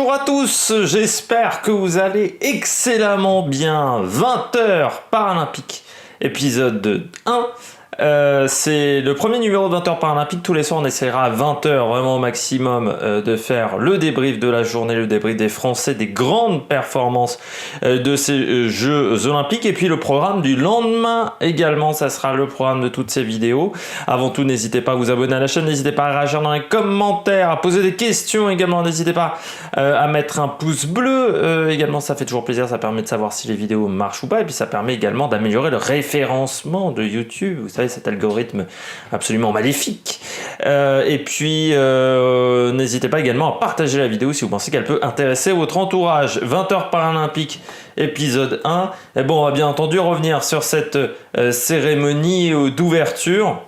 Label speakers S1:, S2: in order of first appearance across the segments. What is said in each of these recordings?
S1: Bonjour à tous, j'espère que vous allez excellemment bien. 20h paralympique, épisode 1. C'est le premier numéro de 20h paralympique. Tous les soirs on essaiera à 20h vraiment au maximum de faire le débrief de la journée, le débrief des Français, des grandes performances de ces Jeux Olympiques, et puis le programme du lendemain également, ça sera le programme de toutes ces vidéos. Avant tout, n'hésitez pas à vous abonner à la chaîne, n'hésitez pas à réagir dans les commentaires, à poser des questions également, n'hésitez pas à mettre un pouce bleu également, ça fait toujours plaisir, ça permet de savoir si les vidéos marchent ou pas, et puis ça permet également d'améliorer le référencement de YouTube, vous savez, cet algorithme absolument maléfique. Et puis n'hésitez pas également à partager la vidéo si vous pensez qu'elle peut intéresser votre entourage. 20h paralympique épisode 1. Et bon, on va bien entendu revenir sur cette cérémonie d'ouverture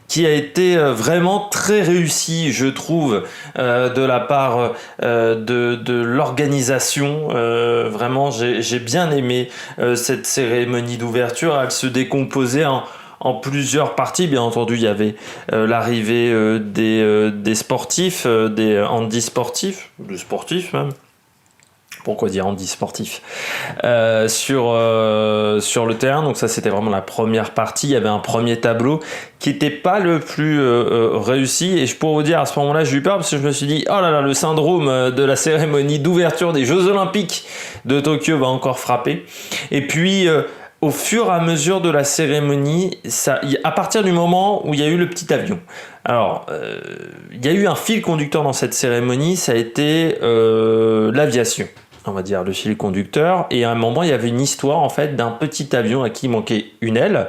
S1: qui a été vraiment très réussi, je trouve, de la part de l'organisation. Vraiment, j'ai bien aimé cette cérémonie d'ouverture. Elle se décomposait en plusieurs parties. Bien entendu, il y avait l'arrivée des sportifs, des handisportifs, de sportifs même. Pourquoi dire handisportif sur le terrain. Donc ça, c'était vraiment la première partie. Il y avait un premier tableau qui n'était pas le plus réussi, et je pourrais vous dire, à ce moment-là, j'ai eu peur parce que je me suis dit, oh là là, le syndrome de la cérémonie d'ouverture des Jeux Olympiques de Tokyo va encore frapper. Et puis au fur et à mesure de la cérémonie, à partir du moment où il y a eu le petit avion. Alors, il y a eu un fil conducteur dans cette cérémonie, ça a été l'aviation. On va dire le fil conducteur, et à un moment il y avait une histoire en fait d'un petit avion à qui manquait une aile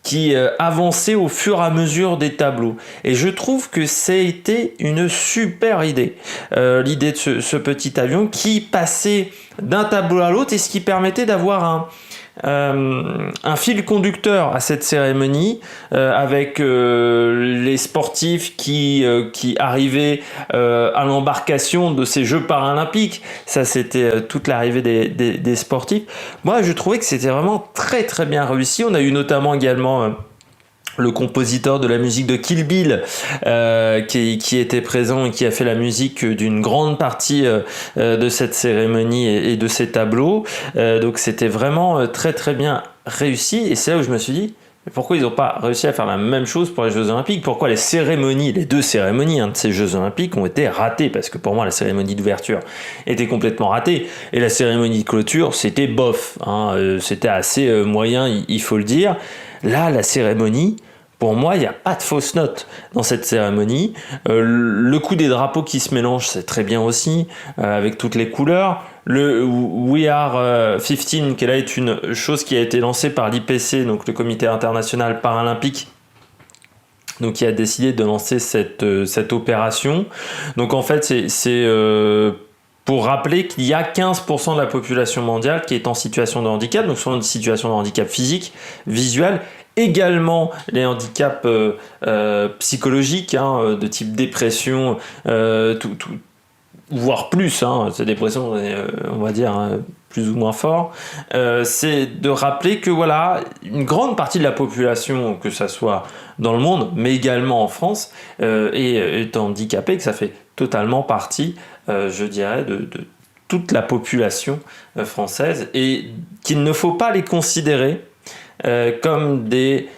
S1: qui avançait au fur et à mesure des tableaux, et je trouve que c'était une super idée, l'idée de ce petit avion qui passait d'un tableau à l'autre, et ce qui permettait d'avoir un fil conducteur à cette cérémonie, avec les sportifs qui arrivaient à l'embarcation de ces Jeux paralympiques. Ça, c'était toute l'arrivée des sportifs. Moi, je trouvais que c'était vraiment très très bien réussi. On a eu notamment également le compositeur de la musique de Kill Bill qui était présent et qui a fait la musique d'une grande partie de cette cérémonie et de ces tableaux. Donc c'était vraiment très très bien réussi, et c'est là où je me suis dit, mais pourquoi ils n'ont pas réussi à faire la même chose pour les Jeux Olympiques? Pourquoi les deux cérémonies de ces Jeux Olympiques ont été ratées? Parce que pour moi, la cérémonie d'ouverture était complètement ratée, et la cérémonie de clôture, c'était bof, c'était assez moyen, il faut le dire. Là, la cérémonie, pour moi, il n'y a pas de fausse note dans cette cérémonie. Le coup des drapeaux qui se mélangent, c'est très bien aussi, avec toutes les couleurs. Le We Are 15, qui là est une chose qui a été lancée par l'IPC, donc le Comité international paralympique, donc qui a décidé de lancer cette opération. Donc en fait, c'est pour rappeler qu'il y a 15% de la population mondiale qui est en situation de handicap, donc soit une situation de handicap physique, visuel, également les handicaps psychologiques, de type dépression, voire plus, ces dépressions, on va dire, plus ou moins fort. C'est de rappeler que voilà, une grande partie de la population, que ça soit dans le monde, mais également en France, est handicapée, que ça fait totalement partie, je dirais, de toute la population française, et qu'il ne faut pas les considérer comme des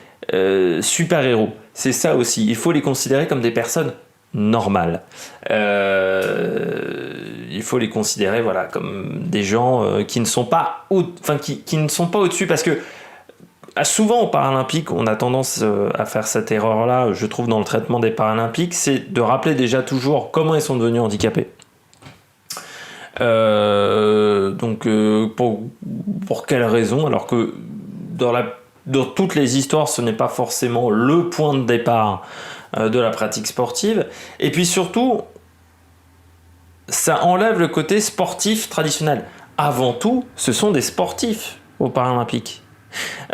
S1: super-héros. C'est ça aussi, il faut les considérer comme des personnes normales. Il faut les considérer comme des gens qui ne sont pas qui ne sont pas au-dessus, parce que souvent aux Paralympiques, on a tendance à faire cette erreur-là, je trouve, dans le traitement des Paralympiques, c'est de rappeler déjà toujours comment ils sont devenus handicapés. Donc pour quelles raisons, alors que dans toutes les histoires, ce n'est pas forcément le point de départ de la pratique sportive. Et puis surtout, ça enlève le côté sportif traditionnel. Avant tout, ce sont des sportifs aux Paralympiques.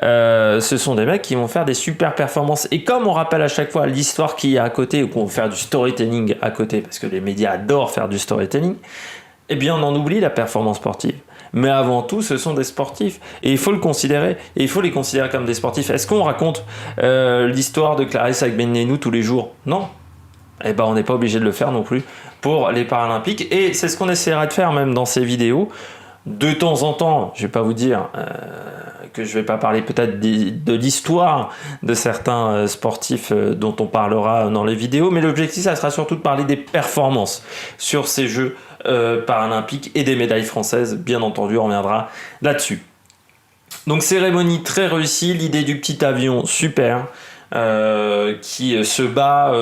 S1: Ce sont des mecs qui vont faire des super performances, et comme on rappelle à chaque fois l'histoire qu'il y a à côté, ou qu'on veut faire du storytelling à côté, parce que les médias adorent faire du storytelling, eh bien on en oublie la performance sportive. Mais avant tout, ce sont des sportifs, et il faut le considérer, et il faut les considérer comme des sportifs. Est-ce qu'on raconte l'histoire de Clarisse Agbenienou tous les jours? Non. eh ben, on n'est pas obligé de le faire non plus pour les Paralympiques. Et c'est ce qu'on essaiera de faire même dans ces vidéos. De temps en temps, je vais pas vous dire que je vais pas parler peut-être de l'histoire de certains sportifs dont on parlera dans les vidéos, mais l'objectif, ça sera surtout de parler des performances sur ces Jeux paralympiques et des médailles françaises. Bien entendu, on reviendra là-dessus. Donc cérémonie très réussie, l'idée du petit avion, super. Qui se bat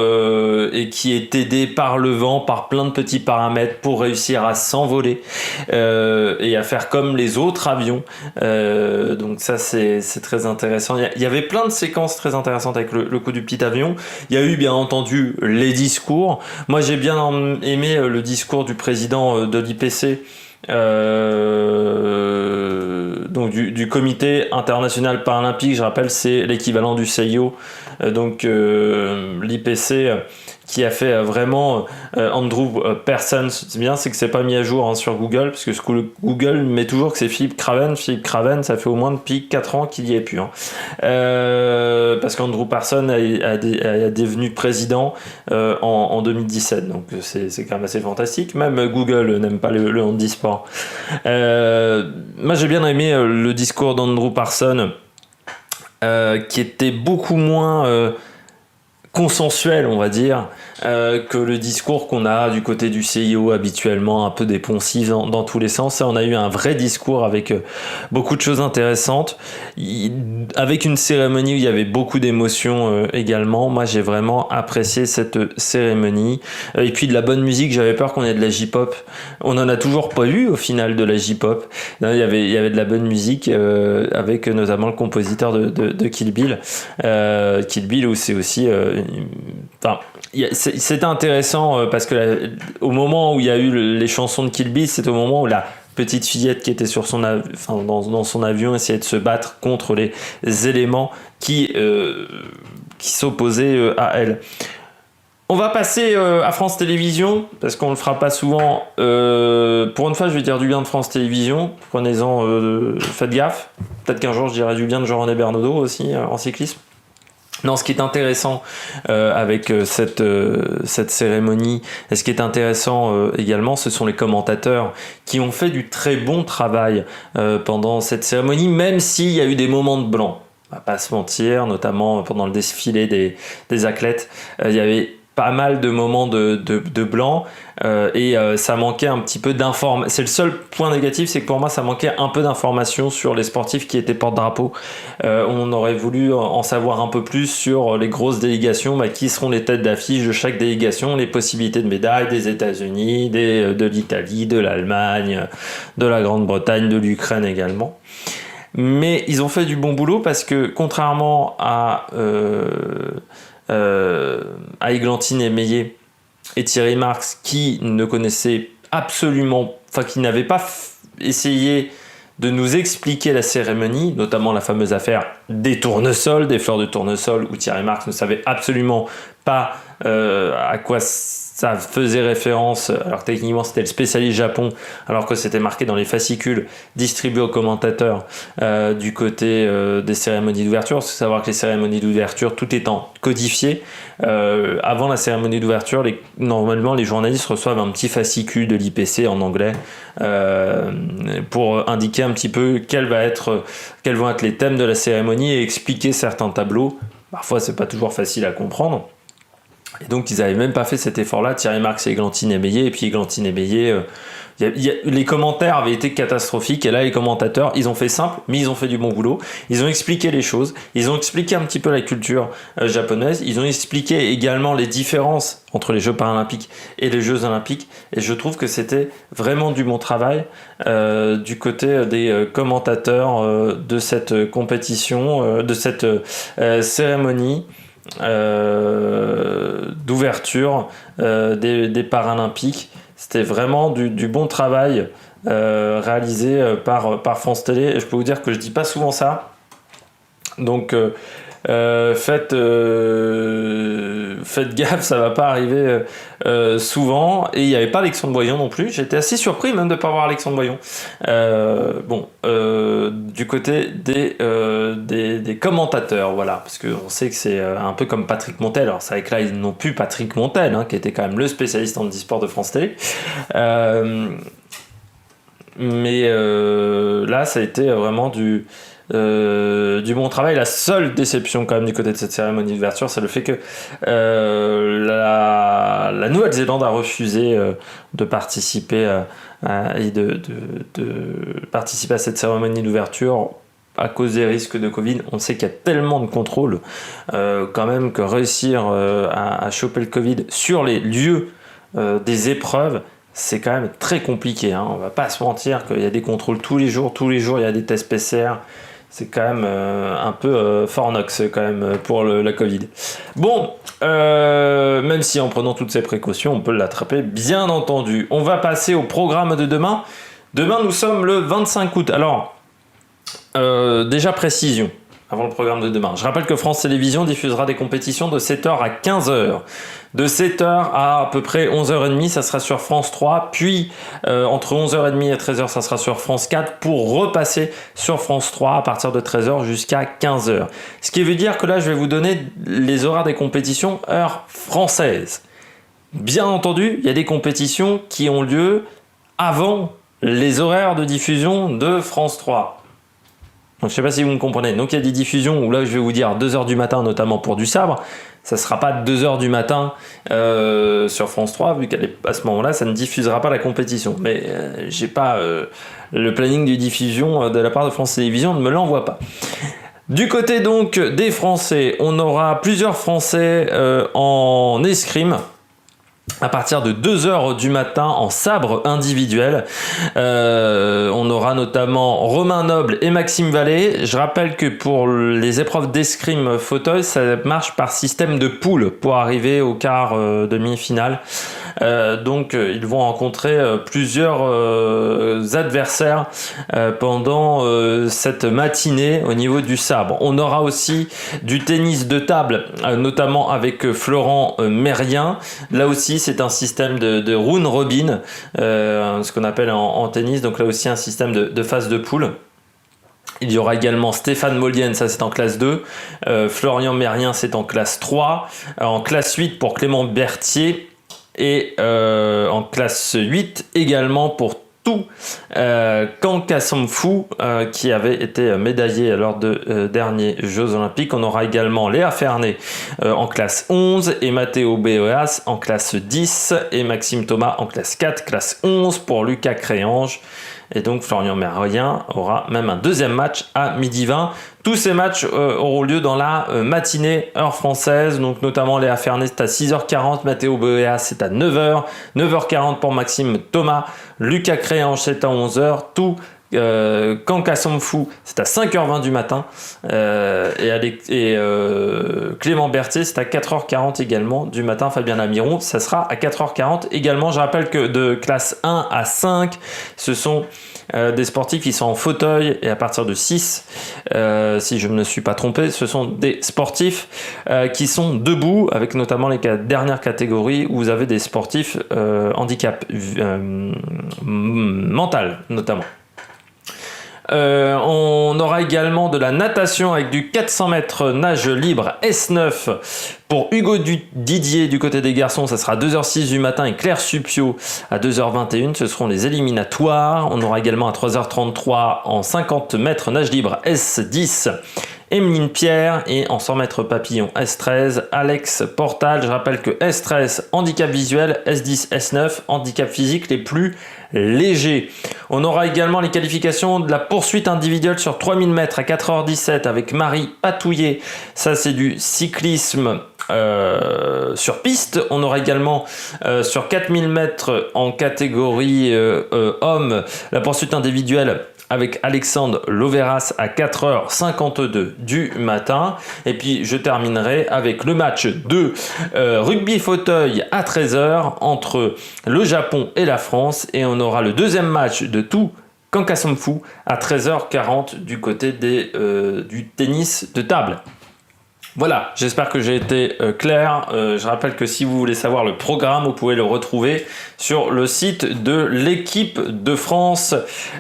S1: et qui est aidé par le vent, par plein de petits paramètres pour réussir à s'envoler et à faire comme les autres avions. Donc ça c'est très intéressant. Il y avait plein de séquences très intéressantes avec le coup du petit avion. Il y a eu bien entendu les discours. Moi j'ai bien aimé le discours du président de l'IPC. Donc du comité international paralympique, je rappelle, c'est l'équivalent du CIO, donc l'IPC qui a fait vraiment Andrew Persson. C'est bien, c'est que c'est pas mis à jour sur Google, parce que Google met toujours que c'est Philippe Craven. Philippe Craven, ça fait au moins depuis 4 ans qu'il y est plus. Parce qu'Andrew Persson est devenu président en 2017, donc c'est quand même assez fantastique. Même Google n'aime pas le handisport. Moi j'ai bien aimé le discours d'Andrew Persson, qui était beaucoup moins consensuel, on va dire, que le discours qu'on a du côté du CIO habituellement, un peu dépensif dans tous les sens. Et on a eu un vrai discours avec beaucoup de choses intéressantes, avec une cérémonie où il y avait beaucoup d'émotions également. Moi j'ai vraiment apprécié cette cérémonie, et puis de la bonne musique. J'avais peur qu'on ait de la J-pop, on en a toujours pas eu au final de la J-pop. Il y avait de la bonne musique, avec notamment le compositeur de Kill Bill, où c'est aussi c'était intéressant parce que au moment où il y a eu les chansons de Kill Bill, c'est au moment où la petite fillette qui était sur dans son avion essayait de se battre contre les éléments qui s'opposaient à elle. On va passer à France Télévisions, parce qu'on ne le fera pas souvent. Pour une fois, je vais dire du bien de France Télévisions. Prenez-en, faites gaffe. Peut-être qu'un jour, je dirai du bien de Jean-René Bernaudot aussi, en cyclisme. Non, ce qui est intéressant avec cette cérémonie, et ce qui est intéressant également, ce sont les commentateurs qui ont fait du très bon travail pendant cette cérémonie, même s'il y a eu des moments de blanc. On va pas se mentir, notamment pendant le défilé des athlètes, il y avait pas mal de moments de blanc, et ça manquait un petit peu d'information. C'est le seul point négatif, c'est que pour moi ça manquait un peu d'informations sur les sportifs qui étaient porte-drapeau. On aurait voulu en savoir un peu plus sur les grosses délégations, qui seront les têtes d'affiche de chaque délégation, les possibilités de médailles des États-Unis, de l'Italie, de l'Allemagne, de la Grande-Bretagne, de l'Ukraine également. Mais ils ont fait du bon boulot, parce que contrairement à Églantine Émeillé et Thierry Marx, qui ne connaissaient absolument, qui n'avaient pas essayé de nous expliquer la cérémonie, notamment la fameuse affaire des tournesols, des fleurs de tournesol, où Thierry Marx ne savait absolument pas à quoi ça faisait référence, alors techniquement c'était le spécialiste Japon, alors que c'était marqué dans les fascicules distribués aux commentateurs du côté des cérémonies d'ouverture. Il faut savoir que les cérémonies d'ouverture, tout étant codifié, avant la cérémonie d'ouverture, normalement les journalistes reçoivent un petit fascicule de l'IPC en anglais pour indiquer un petit peu quels vont être les thèmes de la cérémonie et expliquer certains tableaux. Parfois c'est pas toujours facile à comprendre. Et donc ils n'avaient même pas fait cet effort-là, Thierry Marx et Églantine Émeillé. Et puis Églantine Émeillé, les commentaires avaient été catastrophiques. Et là, les commentateurs, ils ont fait simple, mais ils ont fait du bon boulot. Ils ont expliqué les choses. Ils ont expliqué un petit peu la culture japonaise. Ils ont expliqué également les différences entre les Jeux paralympiques et les Jeux olympiques. Et je trouve que c'était vraiment du bon travail du côté des commentateurs de cette compétition, de cette cérémonie d'ouverture des Paralympiques. C'était vraiment du bon travail réalisé par France Télé. Et je peux vous dire que je dis pas souvent ça, donc Faites gaffe, ça va pas arriver souvent. Et il n'y avait pas Alexandre Boyon non plus. J'étais assez surpris même de ne pas voir Alexandre Boyon. Du côté des commentateurs, voilà, parce qu'on sait que c'est un peu comme Patrick Montel. Alors c'est vrai que là ils n'ont plus Patrick Montel, qui était quand même le spécialiste en e-sport de France Télé. Mais là ça a été vraiment du bon travail. La seule déception quand même du côté de cette cérémonie d'ouverture, c'est le fait que la Nouvelle-Zélande a refusé de participer participer à cette cérémonie d'ouverture à cause des risques de Covid. On sait qu'il y a tellement de contrôles quand même que réussir à choper le Covid sur les lieux des épreuves, c'est quand même très compliqué. On va pas se mentir qu'il y a des contrôles tous les jours il y a des tests PCR. C'est quand même un peu fornox quand même pour la Covid. Bon, même si en prenant toutes ces précautions, on peut l'attraper, bien entendu. On va passer au programme de demain. Demain, nous sommes le 25 août. Alors, déjà précision, avant le programme de demain. Je rappelle que France Télévisions diffusera des compétitions de 7h à 15h. De 7h à peu près 11h30, ça sera sur France 3, puis entre 11h30 et 13h, ça sera sur France 4, pour repasser sur France 3 à partir de 13h jusqu'à 15h. Ce qui veut dire que là, je vais vous donner les horaires des compétitions heure française. Bien entendu, il y a des compétitions qui ont lieu avant les horaires de diffusion de France 3. Donc, je ne sais pas si vous me comprenez. Donc il y a des diffusions où là je vais vous dire 2h du matin, notamment pour du sabre. Ça ne sera pas 2h du matin sur France 3, vu qu'à ce moment-là, ça ne diffusera pas la compétition. Mais j'ai pas le planning de diffusion de la part de France Télévisions, ne me l'envoie pas. Du côté donc des Français, on aura plusieurs Français en escrime. À partir de 2h du matin en sabre individuel. On aura notamment Romain Noble et Maxime Vallée. Je rappelle que pour les épreuves d'escrime fauteuil, ça marche par système de poule pour arriver au quart demi-finale. Donc ils vont rencontrer plusieurs adversaires pendant cette matinée au niveau du sabre. On aura aussi du tennis de table, notamment avec Florent Mérien. Là aussi c'est un système de round robin, ce qu'on appelle en tennis, donc là aussi un système de phase de poule. Il y aura également Stéphane Molienne, ça c'est en classe 2, Florian Mérien c'est en classe 3, en classe 8 pour Clément Berthier, et en classe 8 également pour tout Kanka Somfou qui avait été médaillé lors de derniers Jeux Olympiques. On aura également Léa Fernet en classe 11 et Matteo Beoeas en classe 10 et Maxime Thomas en classe 4, classe 11 pour Lucas Créange. Et donc Florian Mérien aura même un deuxième match à 12h20. Tous ces matchs auront lieu dans la matinée heure française, donc notamment Léa Fernet c'est à 6h40, Matteo Beoeas c'est à 9h, 9h40 pour Maxime Thomas, Lucas Créange c'est à 11h, tout Kanka Somfou c'est à 5h20 du matin et Clément Berthier c'est à 4h40 également du matin. Fabien Lamiron ça sera à 4h40 également. Je rappelle que de classe 1 à 5 ce sont des sportifs qui sont en fauteuil, et à partir de 6 si je ne me suis pas trompé ce sont des sportifs qui sont debout, avec notamment les dernières catégories où vous avez des sportifs handicap mental notamment. On aura également de la natation avec du 400 mètres nage libre S9 pour Hugo Didier du côté des garçons. Ça sera à 2h06 du matin et Claire Supio à 2h21. Ce seront les éliminatoires. On aura également à 3h33 en 50 mètres nage libre S10 Emeline Pierre, et en 100 mètres papillon S13 Alex Portal. Je rappelle que S13 handicap visuel, S10, S9 handicap physique les plus légers. On aura également les qualifications de la poursuite individuelle sur 3000 mètres à 4h17 avec Marie Patouillet. Ça c'est du cyclisme sur piste. On aura également sur 4000 mètres en catégorie homme la poursuite individuelle avec Alexandre Loveras à 4h52 du matin. Et puis je terminerai avec le match de rugby fauteuil à 13h entre le Japon et la France. Et on aura le deuxième match de tout Kanka Somfou à 13h40 du côté du tennis de table. Voilà, j'espère que j'ai été clair. Je rappelle que si vous voulez savoir le programme, vous pouvez le retrouver sur le site de l'équipe de France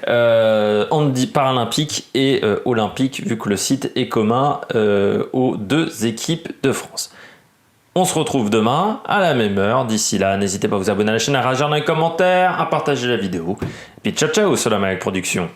S1: handi paralympique et olympique, vu que le site est commun aux deux équipes de France. On se retrouve demain à la même heure. D'ici là, n'hésitez pas à vous abonner à la chaîne, à réagir dans les commentaires, à partager la vidéo. Et puis ciao ciao, Solamag Production.